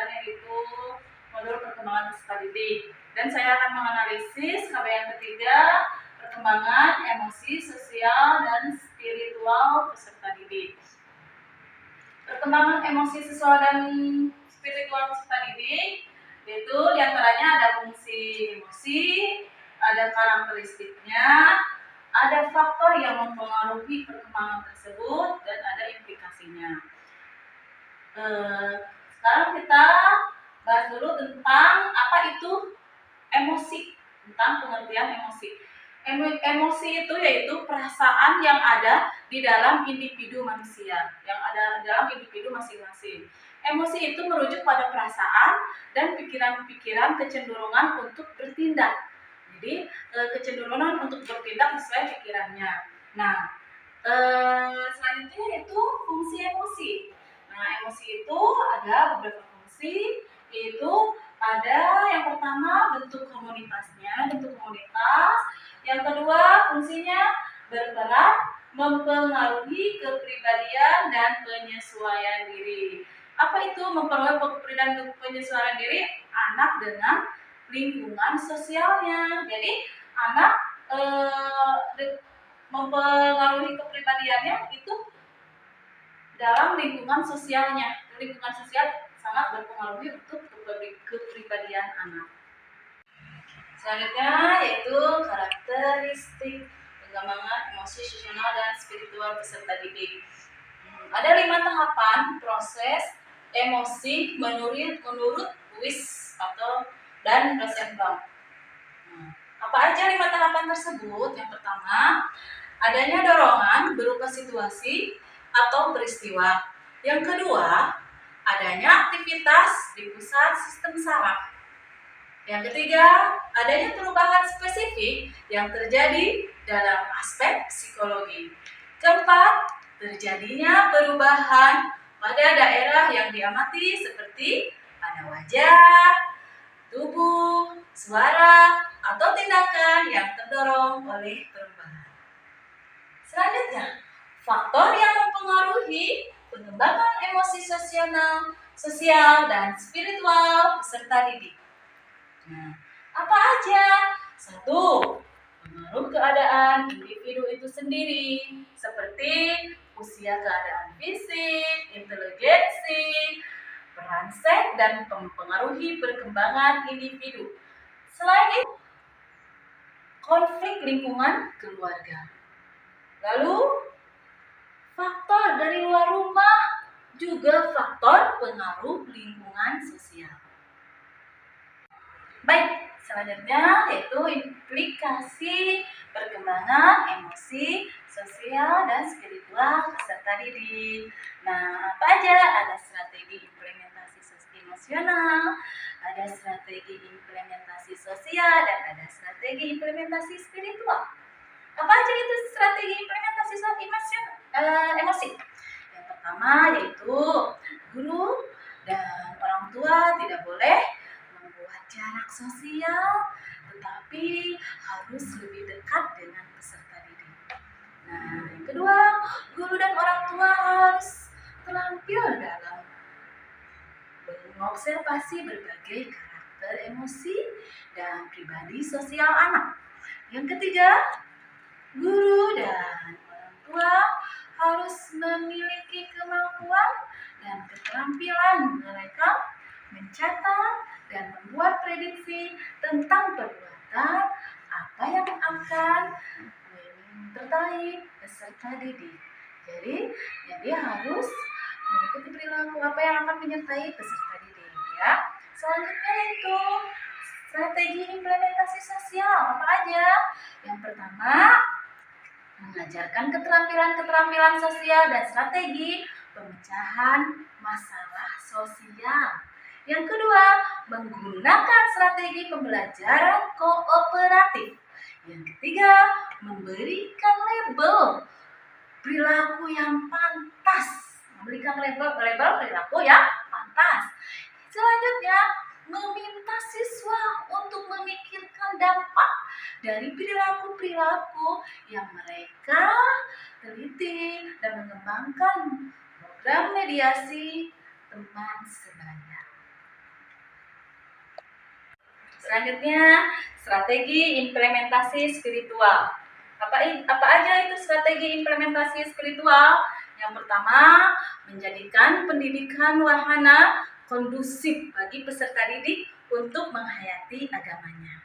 yaitu modul perkembangan peserta didik. Dan saya akan menganalisis KB yang ketiga, perkembangan emosi, sosial, dan spiritual peserta didik. Perkembangan emosi, sosial, dan spiritual peserta didik yaitu diantaranya ada fungsi emosi, ada karakteristiknya, ada faktor yang mempengaruhi perkembangan tersebut, dan ada implikasinya. Sekarang kita bahas dulu tentang apa itu emosi, tentang pengertian emosi. Emosi itu yaitu perasaan yang ada di dalam individu manusia, yang ada di dalam individu masing-masing. Emosi itu merujuk pada perasaan dan pikiran-pikiran, kecenderungan untuk bertindak. Jadi kecenderungan untuk bertindak sesuai pikirannya. Nah, selanjutnya yaitu fungsi emosi. Nah, emosi itu ada beberapa fungsi, yaitu ada yang pertama bentuk komunitasnya, bentuk komunitas. Yang kedua fungsinya berperan mempengaruhi kepribadian dan penyesuaian diri. Apa itu mempengaruhi kepribadian dan penyesuaian diri? Anak dengan lingkungan sosialnya. Jadi anak mempengaruhi kepribadiannya itu dalam lingkungan sosialnya. Lingkungan sosial sangat berpengaruh untuk kepribadian anak. Selanjutnya yaitu karakteristik pengembangan emosi, sosial, dan spiritual peserta didik. Ada 5 tahapan proses emosi menurut Lewis dan Rosenbaum. Apa aja 5 tahapan tersebut? Yang pertama, adanya dorongan berupa situasi atau peristiwa. Yang kedua, adanya aktivitas di pusat sistem saraf. Yang ketiga, adanya perubahan spesifik yang terjadi dalam aspek psikologi. Keempat, terjadinya perubahan pada daerah yang diamati seperti pada wajah, tubuh, suara, atau tindakan yang terdorong oleh perubahan. Selanjutnya, faktor yang mempengaruhi pengembangan emosi sosial, dan spiritual peserta didik. Nah, apa aja? 1. Pengaruh keadaan individu itu sendiri, seperti usia, keadaan fisik, inteligensi, peran seks, dan mempengaruhi perkembangan individu. Selain itu, konflik lingkungan keluarga. Lalu, faktor dari luar rumah, juga faktor pengaruh lingkungan sosial. Baik, selanjutnya yaitu implikasi perkembangan emosi, sosial, dan spiritual peserta didik. Nah, apa aja? Ada strategi implementasi emosional, ada strategi implementasi sosial, dan ada strategi implementasi spiritual. Apa aja itu strategi implementasi emosi? Yang pertama yaitu guru dan orang tua tidak boleh membuat jarak sosial, tetapi harus lebih dekat dengan peserta didik. Nah, yang kedua, guru dan orang tua harus terampil dalam mengobservasi berbagai karakter emosi dan pribadi sosial anak. Yang ketiga, guru dan orang tua harus memiliki kemampuan dan keterampilan mereka mencatat dan membuat prediksi tentang perbuatan apa yang akan menyertai peserta didik. Jadi harus mengikuti perilaku apa yang akan menyertai peserta didik, ya. Selanjutnya itu strategi implementasi sosial. Apa aja? Yang pertama, mengajarkan keterampilan sosial dan strategi pemecahan masalah sosial. Yang kedua, menggunakan strategi pembelajaran kooperatif. Yang ketiga, memberikan label perilaku yang pantas. Memberikan label perilaku yang pantas. Selanjutnya, meminta siswa untuk memikirkan dampak dari perilaku-perilaku yang mereka teliti dan mengembangkan program mediasi teman sebaya. Selanjutnya, strategi implementasi spiritual. Apa aja itu strategi implementasi spiritual? Yang pertama, menjadikan pendidikan wahana kondusif bagi peserta didik untuk menghayati agamanya.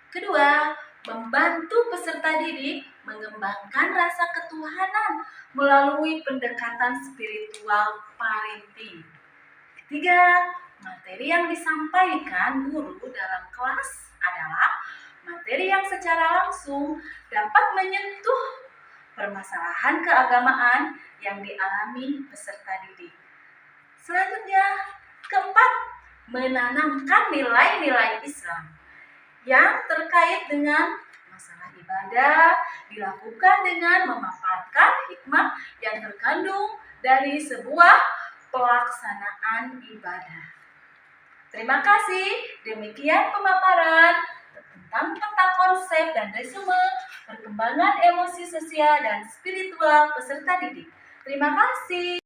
Kedua, membantu peserta didik mengembangkan rasa ketuhanan melalui pendekatan spiritual parenting. Ketiga, materi yang disampaikan guru dalam kelas adalah materi yang secara langsung dapat menyentuh permasalahan keagamaan yang dialami peserta didik. Selanjutnya, keempat, menanamkan nilai-nilai Islam yang terkait dengan masalah ibadah dilakukan dengan memaparkan hikmah yang terkandung dari sebuah pelaksanaan ibadah. Terima kasih. Demikian pemaparan tentang konsep dan resume perkembangan emosi sosial dan spiritual peserta didik. Terima kasih.